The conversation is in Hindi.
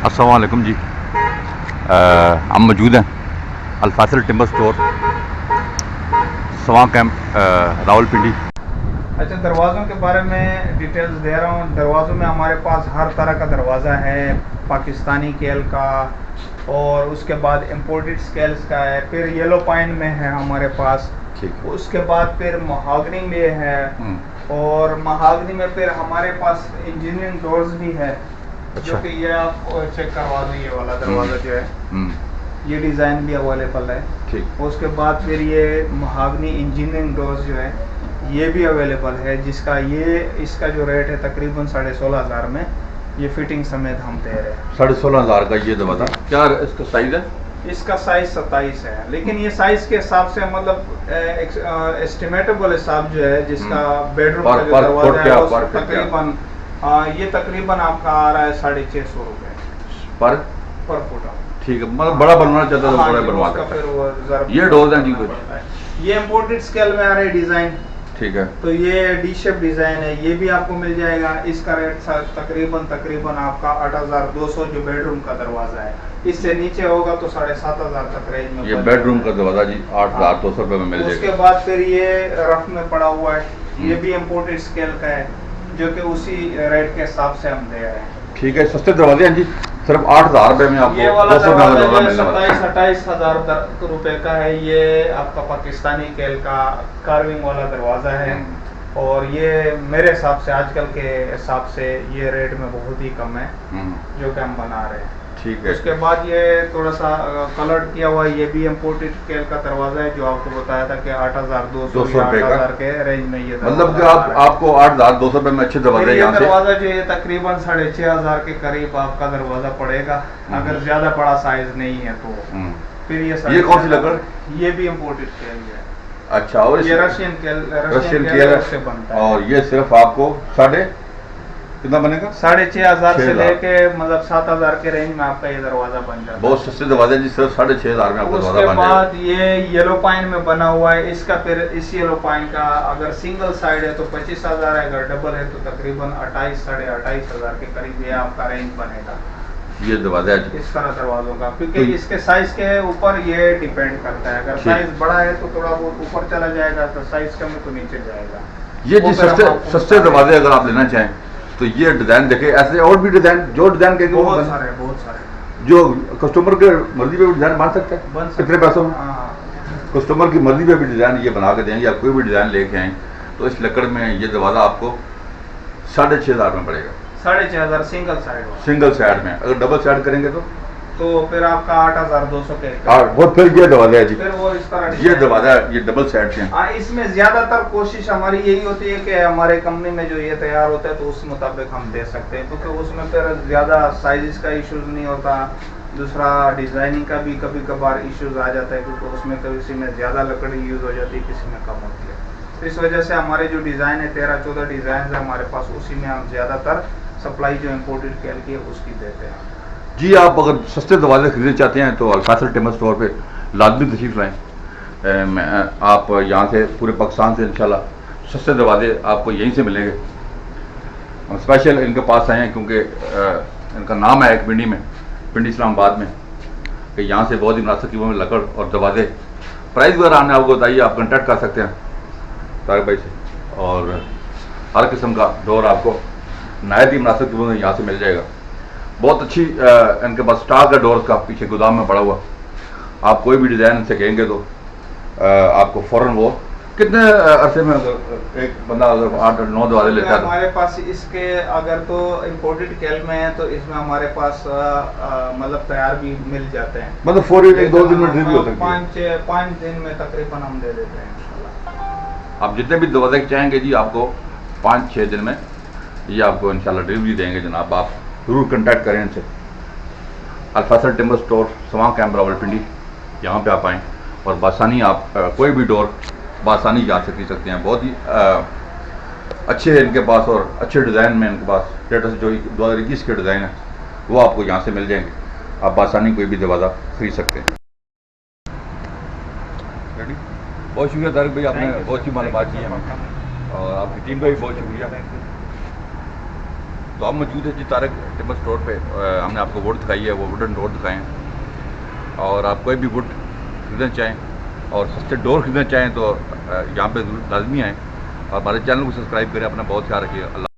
अस्सलाम वालेकुम जी। हम मौजूद हैं अल-फासिल टिम्बर स्टोर, सवां कैंप, रावलपिंडी। अच्छा, दरवाज़ों के बारे में डिटेल्स दे रहा हूँ। दरवाज़ों में हमारे पास हर तरह का दरवाज़ा है, पाकिस्तानी केल का, और उसके बाद इम्पोर्टेड स्केल्स का है, फिर येलो पाइन में है हमारे पास, ठीक। उसके बाद फिर महागनी में है, और महागनी में फिर हमारे पास इंजीनियरिंग डोर्स भी है। अच्छा। जो कि ये आप चेक करवा दो, ये वाला दरवाज़ा जो है, ये डिज़ाइन भी अवेलेबल है। ठीक। उसके बाद फिर ये महागनी इंजीनियरिंग डोर्स जो है ये भी अवेलेबल है, जिसका इसका जो रेट है तकरीबन 16,500 में, ये फिटिंग समेत हम दे रहे हैं। 16,500 का ये दरवाज़ा क्या इसका साइज़ है? इसका साइज 27 है, लेकिन ये साइज के हिसाब से मतलब एस्टिमेटेबल हिसाब जो है, जिसका बेडरूम का जो दरवाजा है वो तकरीबन ये तकरीबन आपका आ रहा है 650 रुपये पर फुट। ठीक है, मतलब बड़ा बनवाना चाहता है तो बड़ा बनवा उसका सकता फिर है। वो ज़रा ये डोर हैं जी कुछ? ये इम्पोर्टेड स्केल में आ रहे डिज़ाइन। ठीक है। तो ये डी शेप डिज़ाइन है, ये भी आपको मिल जाएगा। इसका रेट तकरीबन आपका 8,200 जो बेडरूम का दरवाज़ा है। इससे नीचे होगा तो 7,500 तक रेंज में। ये बेडरूम का दरवाज़ा जी 8,200 रुपये में मिल जाएगा। उसके बाद फिर ये रफ में पड़ा हुआ है, ये भी इम्पोर्टेड स्केल का है, जो कि उसी रेट के हिसाब से हम दे रहे हैं। ठीक है, सस्ते दरवाजे हैं जी, सिर्फ 8,000 रुपये में आपको ये वाला 200 दरवाजा मिलने जो वाला है। 27-28 रुपए का है। ये आपका पाकिस्तानी केल का कार्विंग वाला दरवाज़ा है, और ये मेरे हिसाब से आजकल के हिसाब से ये रेट में बहुत ही कम है जो कि हम बना रहे हैं। ठीक है। उसके बाद ये थोड़ा सा कलर्ड किया हुआ है, ये भी इम्पोर्टेड केल का दरवाज़ा है, जो आपको बताया था कि 8,200 या 8,000 के रेंज में ये मतलब कि आपको 8,200 रुपये में अच्छे दरवाजे ये दरवाज़ा जो है तकरीबन 6,500 के करीब आपका दरवाज़ा पड़ेगा, अगर ज़्यादा बड़ा साइज नहीं है तो। फिर ये कौन सी लकड़? ये भी इम्पोर्टेड केल है। अच्छा, और ये रशियन केल से बनता है, और ये सिर्फ आपको कितना बनेगा? 6,500 से लेके मतलब 7,000 के रेंज में आपका ये दरवाजा बन जाता है। बहुत सस्ते दरवाजे जी, सिर्फ 6,500 में आपका दरवाजा बन जाएगा। उसके बाद ये येलो पाइन में बना हुआ है, इसका फिर इस येलो पाइन का अगर सिंगल साइड है तो 25,000 है, अगर डबल है तो तकरीबन 28-28,500 के करीब ये आपका रेंज बनेगा। ये दरवाजा है इस तरह दरवाजों का, क्योंकि इसके साइज के ऊपर ये डिपेंड करता है। अगर साइज बड़ा है तो थोड़ा बहुत ऊपर चला जाएगा, तो साइज कम है तो नीचे जाएगा। ये जी सस्ते दरवाजे अगर आप लेना चाहें तो ये डिजाइन देखे, ऐसे और भी डिजाइन, जो डिजाइन कहेंगे बहुत सारे जो कस्टमर के मर्जी पे भी डिजाइन बन सकता है। कितने पैसों में? कस्टमर की मर्जी पे भी डिजाइन ये बना के देंगे, या कोई भी डिजाइन लेके आए तो इस लकड़ में ये दरवाजा आपको 6,500 में पड़ेगा। 6,500 सिंगल साइड में। अगर डबल साइड करेंगे तो फिर आपका 8,200 के। वो फिर ये दरवाजा है जी, फिर वो इस तरह ये दरवाजा ये डबल साइड के हैं। इसमें ज्यादातर कोशिश हमारी यही होती है कि हमारे कंपनी में जो ये तैयार होता है तो उस मुताबिक हम दे सकते हैं, क्योंकि उसमें फिर ज्यादा साइज का इश्यूज नहीं होता। दूसरा डिजाइनिंग का भी कभी कभार इश्यूज आ जाता है, क्योंकि उसमें किसी में ज्यादा लकड़ी यूज हो जाती है, किसी में कम होती है। तो इस वजह से हमारे जो डिजाइन है 13-14 डिजाइन है हमारे पास, उसी में हम ज्यादातर सप्लाई जो इम्पोर्टेड केल की है उसकी देते हैं जी। आप अगर सस्ते दरवाजे खरीदना चाहते हैं तो अल-फासिल टिम्बर स्टोर पे लाजमी तशरीफ़ लाएँ। आप यहाँ से पूरे पाकिस्तान से इंशाल्लाह सस्ते दरवाजे आपको यहीं से मिलेंगे। हम स्पेशल इनके पास आए हैं क्योंकि इनका नाम है एक पिंडी इस्लामाबाद में, कि यहाँ से बहुत ही मुनासिब कीमत में लकड़ और दरवाजे। प्राइस वगैरह हमने आपको बताइए, आप कॉन्टैक्ट कर सकते हैं तारिक भाई से, और हर किस्म का डोर आपको नायत ही मुनासिब कीमत में यहाँ से मिल जाएगा। बहुत अच्छी इनके पास स्टॉक है डोर का, पीछे गोदाम में पड़ा हुआ। आप कोई भी डिज़ाइन इनसे कहेंगे तो आपको फ़ौरन वो कितने अरसे में अगर एक बंदा अगर 8-9 दरवाजे लेता है हमारे पास इसके अगर तो इम्पोर्टेड केल में है तो इसमें हमारे पास मतलब तैयार भी मिल जाते हैं। मतलब 4-2 दिन में डिलीवरी हो सकती है। 5 दिन में तकरीबन हम दे देते हैं इंशाल्लाह। आप जितने भी दरवाजे चाहेंगे जी आपको 5-6 दिन में ये आपको इंशाल्लाह डिलीवरी देंगे जनाब। आप ज़रूर कॉन्टैक्ट करें इनसे। अल-फासिल टिम्बर स्टोर, सवां कैंप, रावलपिंडी, यहाँ पे आप आएँ और बासानी आप कोई भी डोर बासानी जा सकते हैं। बहुत ही अच्छे इनके पास और अच्छे डिज़ाइन में इनके पास लेटेस्ट जो 2021 के डिज़ाइन है वो आपको यहाँ से मिल जाएंगे। आप बासानी कोई भी दरवाज़ा खरीद सकते हैं। रेडी? बहुत शुक्रिया तारिक भाई, आपने बहुत सी मालूमात दी है, और आपकी टीम का भी बहुत शुक्रिया। तो हम मौजूद है जी तारक टिम्बर स्टोर पे। हमने आपको वुड दिखाई है, वो वुडन डोर दिखाए हैं। और आप कोई भी वुड खरीदना चाहें और सस्ते डोर खरीदना चाहें तो यहाँ पे लाजमी आएँ और हमारे चैनल को सब्सक्राइब करें। अपना बहुत ख्याल रखिए। अल्लाह।